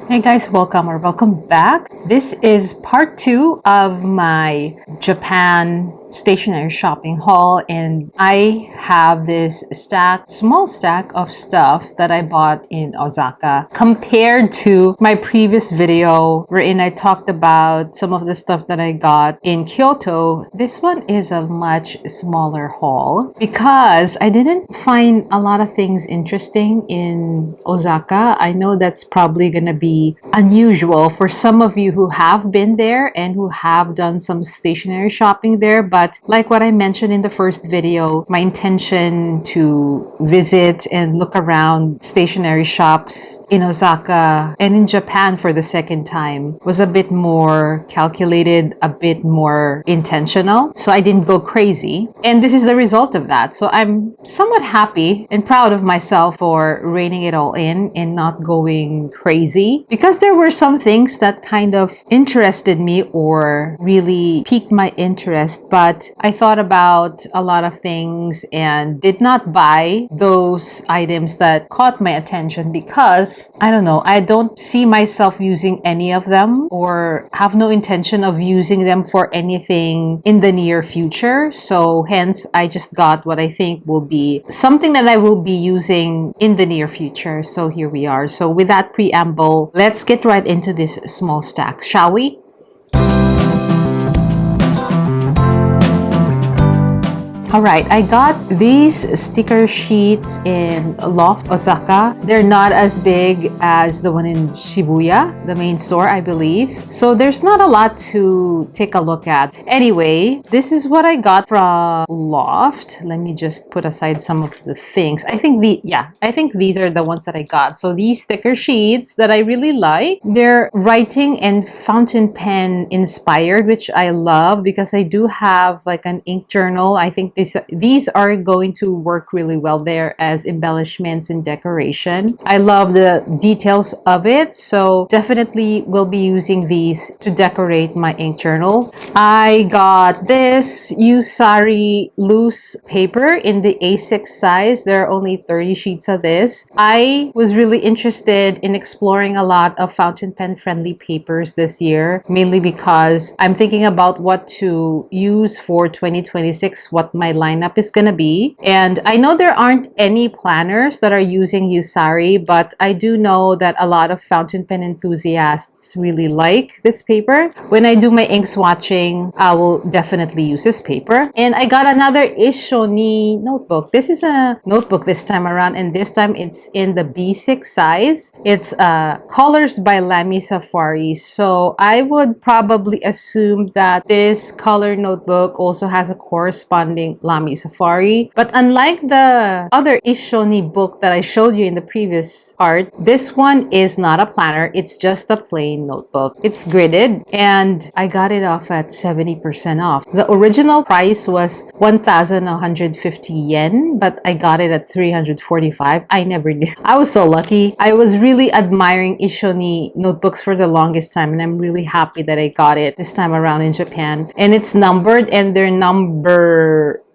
Hey guys, welcome back. This is part two of my Japan stationery shopping haul, and I have this small stack of stuff that I bought in Osaka compared to my previous video wherein I talked about some of the stuff that I got in Kyoto. This one is a much smaller haul because I didn't find a lot of things interesting in Osaka. I know that's probably gonna be unusual for some of you who have been there and who have done some stationery shopping there, but like what I mentioned in the first video, my intention to visit and look around stationery shops in Osaka and in Japan for the second time was a bit more calculated, a bit more intentional. So I didn't go crazy. And this is the result of that. So I'm somewhat happy and proud of myself for reining it all in and not going crazy, because there were some things that kind of interested me or really piqued my interest, but I thought about a lot of things and did not buy those items that caught my attention because, I don't know, I don't see myself using any of them or have no intention of using them for anything in the near future. So hence, I just got what I think will be something that I will be using in the near future. So here we are. So with that preamble, let's get right into this small stack, shall we? Alright, I got these sticker sheets in Loft Osaka. They're not as big as the one in Shibuya, the main store, I believe. So there's not a lot to take a look at. Anyway, this is what I got from Loft. Let me just put aside some of the things. I think these are the ones that I got. So these sticker sheets that I really like, they're writing and fountain pen inspired, which I love because I do have like an ink journal. I think these are going to work really well there as embellishments and decoration. I love the details of it, so definitely will be using these to decorate my ink journal. I got this Usari loose paper in the A6 size. There are only 30 sheets of this. I was really interested in exploring a lot of fountain pen friendly papers this year, mainly because I'm thinking about what to use for 2026, what my lineup is gonna be. And I know there aren't any planners that are using Usari, but I do know that a lot of fountain pen enthusiasts really like this paper. When I do my ink swatching, I will definitely use this paper. And I got another Ishoni notebook. This is a notebook this time around, and this time it's in the B6 size. It's Colors by Lamy Safari. So I would probably assume that this color notebook also has a corresponding Lamy Safari. But unlike the other Ishoni book that I showed you in the previous part, this one is not a planner. It's just a plain notebook. It's gridded, and I got it off at 70% off. The original price was 1,150 yen, but I got it at 345. I never knew. I was so lucky. I was really admiring Ishoni notebooks for the longest time, and I'm really happy that I got it this time around in Japan. And it's numbered, and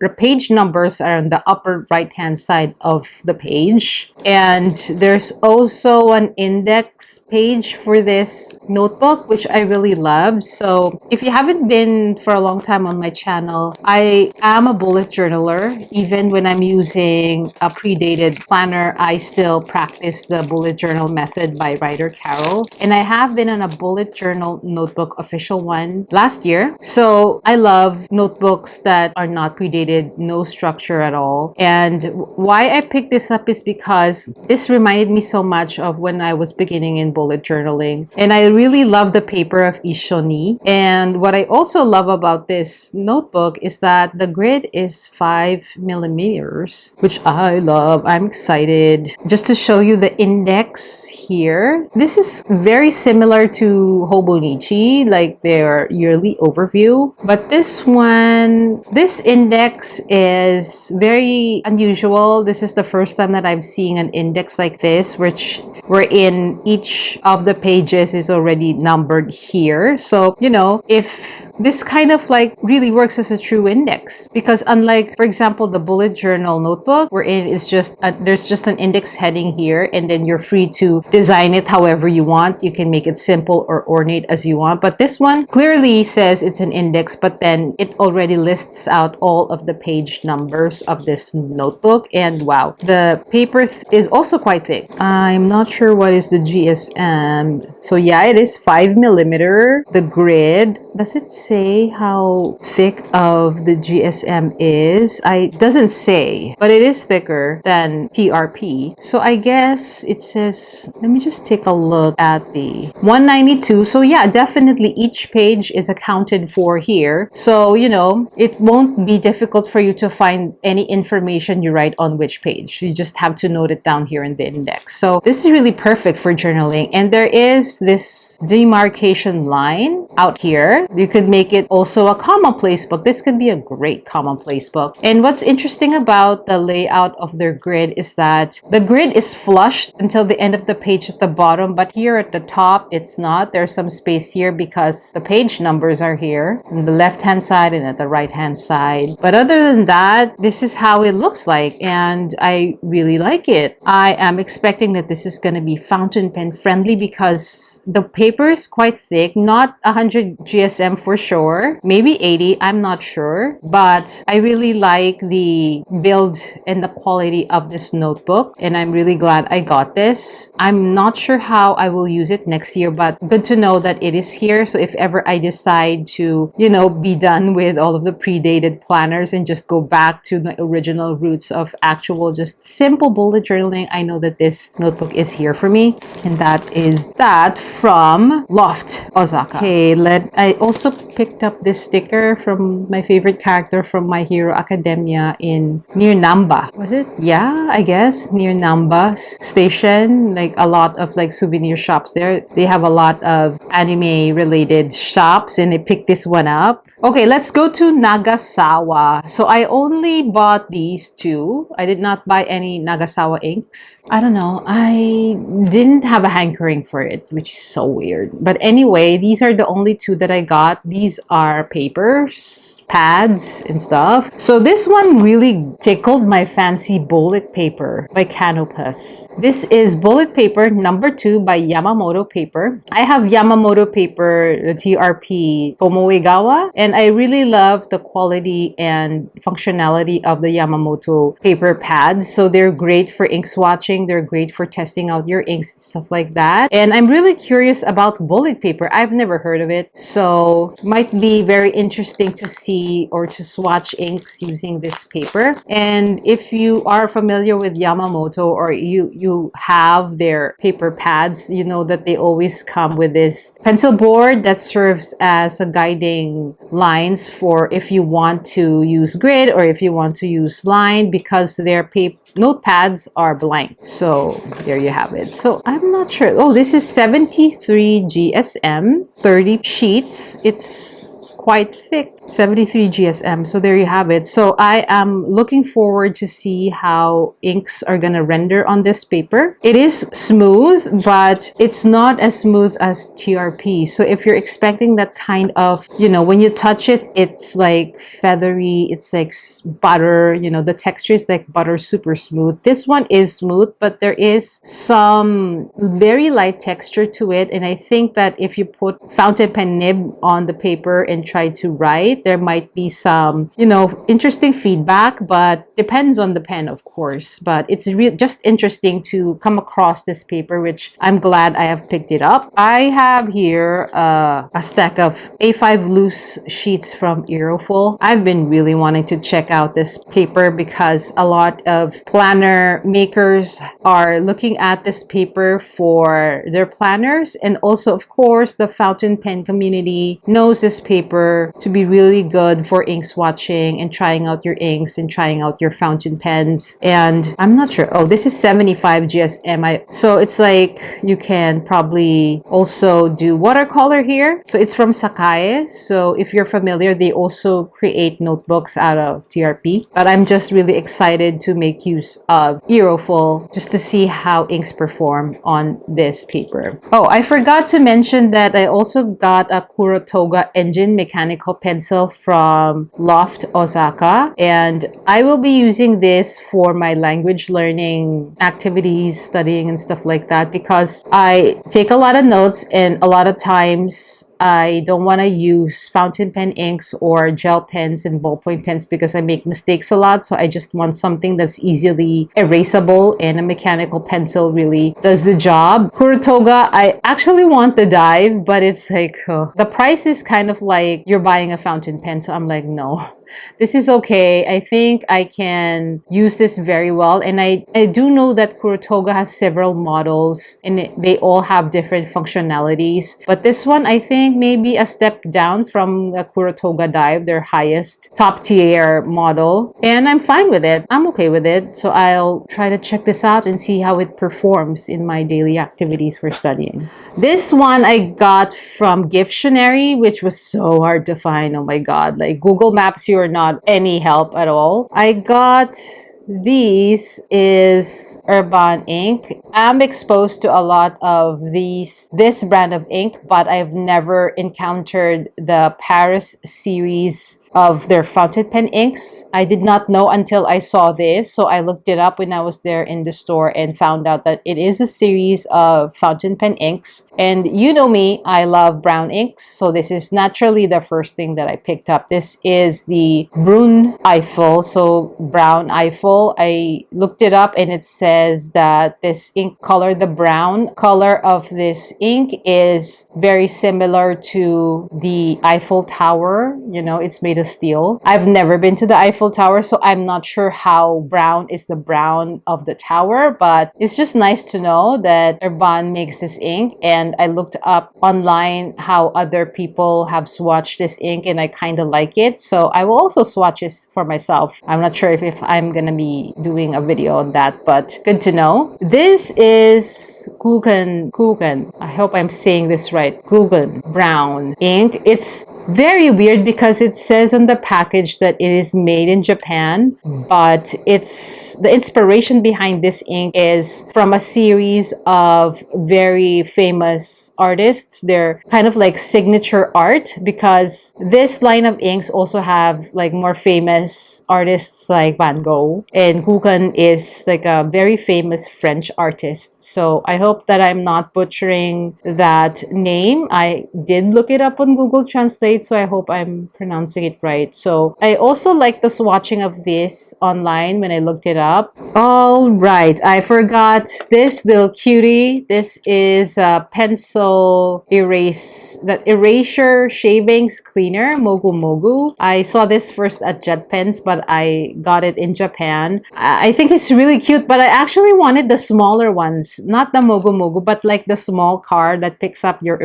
the page numbers are on the upper right hand side of the page, and there's also an index page for this notebook, which I really love. So if you haven't been for a long time on my channel, I am a bullet journaler. Even when I'm using a predated planner, I still practice the bullet journal method by Ryder Carroll, and I have been on a bullet journal notebook, official one, last year. So I love notebooks that are not predated, no structure at all. And why I picked this up is because this reminded me so much of when I was beginning in bullet journaling. And I really love the paper of Ishoni. And what I also love about this notebook is that the grid is 5 millimeters, which I love. I'm excited. Just to show you the index here, this is very similar to Hobonichi, like their yearly overview. But this one, this index index is very unusual. This is the first time that I'm seeing an index like this, wherein each of the pages is already numbered here. So, you know, if this kind of like really works as a true index, because unlike, for example, the bullet journal notebook, wherein it's just there's just an index heading here, and then you're free to design it however you want. You can make it simple or ornate as you want. But this one clearly says it's an index, but then it already lists out all of the page numbers of this notebook. And wow, the paper is also quite thick. I'm not sure what is the GSM. So yeah, it is 5mm. The grid, does it say how thick of the GSM is? It doesn't say, but it is thicker than TRP. So I guess it says, let me just take a look at the 192. So yeah, definitely each page is accounted for here. So, you know, it won't be difficult for you to find any information you write on which page. You just have to note it down here in the index. So this is really perfect for journaling. And there is this demarcation line out here. You could make it also a commonplace book. This could be a great commonplace book. And what's interesting about the layout of their grid is that the grid is flushed until the end of the page at the bottom, but here at the top, it's not. There's some space here because the page numbers are here on the left-hand side and at the right-hand side. But other than that, this is how it looks like, and I really like it. I am expecting that this is going to be fountain pen friendly because the paper is quite thick, not 100 GSM for sure, maybe 80, I'm not sure, but I really like the build and the quality of this notebook, and I'm really glad I got this. I'm not sure how I will use it next year, but good to know that it is here. So if ever I decide to, you know, be done with all of the predated planners and just go back to the original roots of actual just simple bullet journaling, I know that this notebook is here for me. And that is that from Loft Osaka. Okay, I also picked up this sticker from my favorite character from My Hero Academia in near Namba. Was it? Yeah, I guess near Namba station. Like a lot of like souvenir shops there. They have a lot of anime related shops, and I picked this one up. Okay, let's go to Nagasawa. So I only bought these two. I did not buy any Nagasawa inks. I don't know. I didn't have a hankering for it, which is so weird. But anyway, these are the only two that I got. These are papers, pads and stuff. So this one really tickled my fancy. Bullet paper by Canopus. This is bullet paper number 2 by Yamamoto paper. I have Yamamoto paper, the TRP Tomoegawa, and I really love the quality and functionality of the Yamamoto paper pads. So they're great for ink swatching, they're great for testing out your inks and stuff like that. And I'm really curious about bullet paper. I've never heard of it, so might be very interesting to see or to swatch inks using this paper. And if you are familiar with Yamamoto, or you have their paper pads, you know that they always come with this pencil board that serves as a guiding lines for if you want to use grid or if you want to use line, because their notepads are blank. So there you have it. So I'm not sure. Oh, this is 73 GSM, 30 sheets. It's quite thick, 73 GSM. So there you have it. So I am looking forward to see how inks are gonna render on this paper. It is smooth, but it's not as smooth as TRP. So if you're expecting that kind of, you know, when you touch it, it's like feathery, it's like butter, you know, the texture is like butter, super smooth. This one is smooth, but there is some very light texture to it. And I think that if you put fountain pen nib on the paper and try to write, there might be some, you know, interesting feedback, but depends on the pen, of course. But it's just interesting to come across this paper, which I'm glad I have picked it up. I have here a stack of A5 loose sheets from Aeroful. I've been really wanting to check out this paper because a lot of planner makers are looking at this paper for their planners, and also, of course, the fountain pen community knows this paper to be really really good for ink swatching and trying out your inks and trying out your fountain pens. And I'm not sure. Oh, this is 75 GSM. So it's like you can probably also do watercolor here. So it's from Sakai. So if you're familiar, they also create notebooks out of TRP. But I'm just really excited to make use of Aeroful just to see how inks perform on this paper. Oh, I forgot to mention that I also got a Kurotoga engine mechanical pencil from Loft Osaka, and I will be using this for my language learning activities, studying and stuff like that, because I take a lot of notes, and a lot of times I don't want to use fountain pen inks or gel pens and ballpoint pens because I make mistakes a lot. So I just want something that's easily erasable, and a mechanical pencil really does the job. Kurotoga, I actually want the dive, but it's like, the price is kind of like you're buying a fountain pen. So I'm like, no. This is okay. I think I can use this very well. And I do know that Kurotoga has several models and they all have different functionalities. But this one, I think maybe a step down from a Kurotoga Dive, their highest top tier model. And I'm fine with it. I'm okay with it. So I'll try to check this out and see how it performs in my daily activities for studying. This one I got from Giftionery, which was so hard to find. Oh my God. Like Google Maps, you're not any help at all. I got these is Urban ink. I'm exposed to a lot of this brand of ink, but I've never encountered the Paris series of their fountain pen inks. I did not know until I saw this, so I looked it up when I was there in the store and found out that it is a series of fountain pen inks. And you know me, I love brown inks, so this is naturally the first thing that I picked up. This is the Brun Eiffel, so brown Eiffel. I looked it up and it says that this ink color, the brown color of this ink, is very similar to the Eiffel Tower. You know, it's made of steel. I've never been to the Eiffel Tower, so I'm not sure how brown is the brown of the tower, but it's just nice to know that Urban makes this ink. And I looked up online how other people have swatched this ink, and I kind of like it, so I will also swatch this for myself. I'm not sure if I'm gonna be doing a video on that, but good to know. This is Kugan. I hope I'm saying this right. Kugan brown ink. It's very weird because it says on the package that it is made in Japan, but it's the inspiration behind this ink is from a series of very famous artists. They're kind of like signature art, because this line of inks also have like more famous artists like Van Gogh, and Gauguin is like a very famous French artist. So I hope that I'm not butchering that name. I did look it up on Google Translate, so I hope I'm pronouncing it right. So I also like the swatching of this online when I looked it up. All right, I forgot this little cutie. This is a pencil erasure shavings cleaner, Mogu Mogu. I saw this first at Jet Pens, but I got it in Japan. I think it's really cute, but I actually wanted the smaller ones, not the Mogu Mogu, but like the small card that picks up your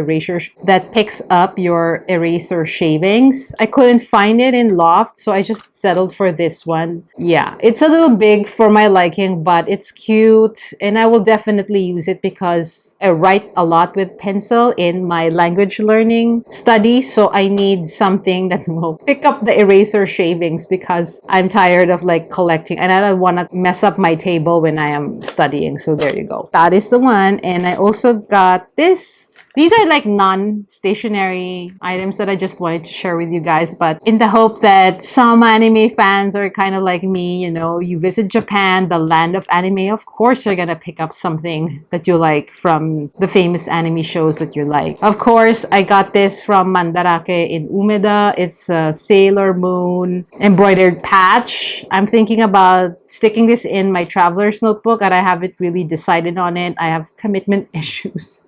eraser shavings. I couldn't find it in Loft, so I just settled for this one. Yeah, it's a little big for my liking, but it's cute, and I will definitely use it because I write a lot with pencil in my language learning study, so I need something that will pick up the eraser shavings because I'm tired of like collecting, and I don't want to mess up my table when I am studying. So there you go. That is the one. And I also got this. These are like non-stationary items that I just wanted to share with you guys, but in the hope that some anime fans are kind of like me, you know, you visit Japan, the land of anime, of course you're gonna pick up something that you like from the famous anime shows that you like. Of course, I got this from Mandarake in Umeda. It's a Sailor Moon embroidered patch. I'm thinking about sticking this in my traveler's notebook, and I haven't really decided on it. I have commitment issues.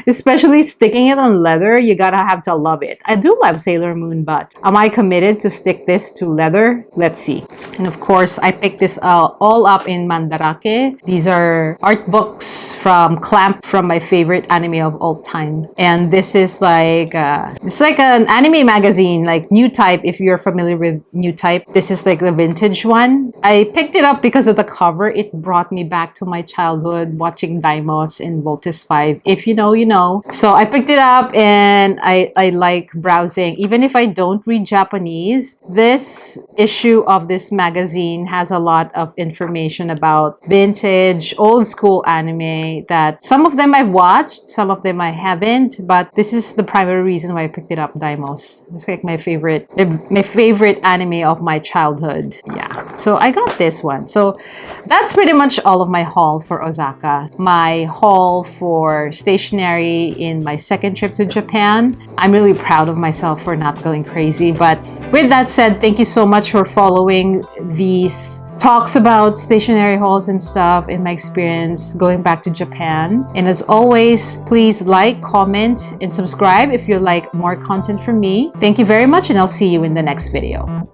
Especially sticking it on leather, you gotta have to love it. I do love Sailor Moon, but am I committed to stick this to leather? Let's see. And of course, I picked this all up in Mandarake. These are art books from Clamp, from my favorite anime of all time. And this is like it's like an anime magazine, like New Type. If you're familiar with New Type, this is like the vintage one. I picked it up because of the cover. It brought me back to my childhood watching Daimos in Voltes 5. If you know, you know. So I picked it up and I like browsing. Even if I don't read Japanese, this issue of this magazine has a lot of information about vintage, old school anime that some of them I've watched, some of them I haven't, but this is the primary reason why I picked it up, Daimos. It's like my favorite anime of my childhood. Yeah. So I got this one. So that's pretty much all of my haul for Osaka. My haul for stationery in my second trip to Japan. I'm really proud of myself for not going crazy. But with that said, thank you so much for following these talks about stationery hauls and stuff in my experience going back to Japan. And as always, please like, comment, and subscribe if you like more content from me. Thank you very much, and I'll see you in the next video.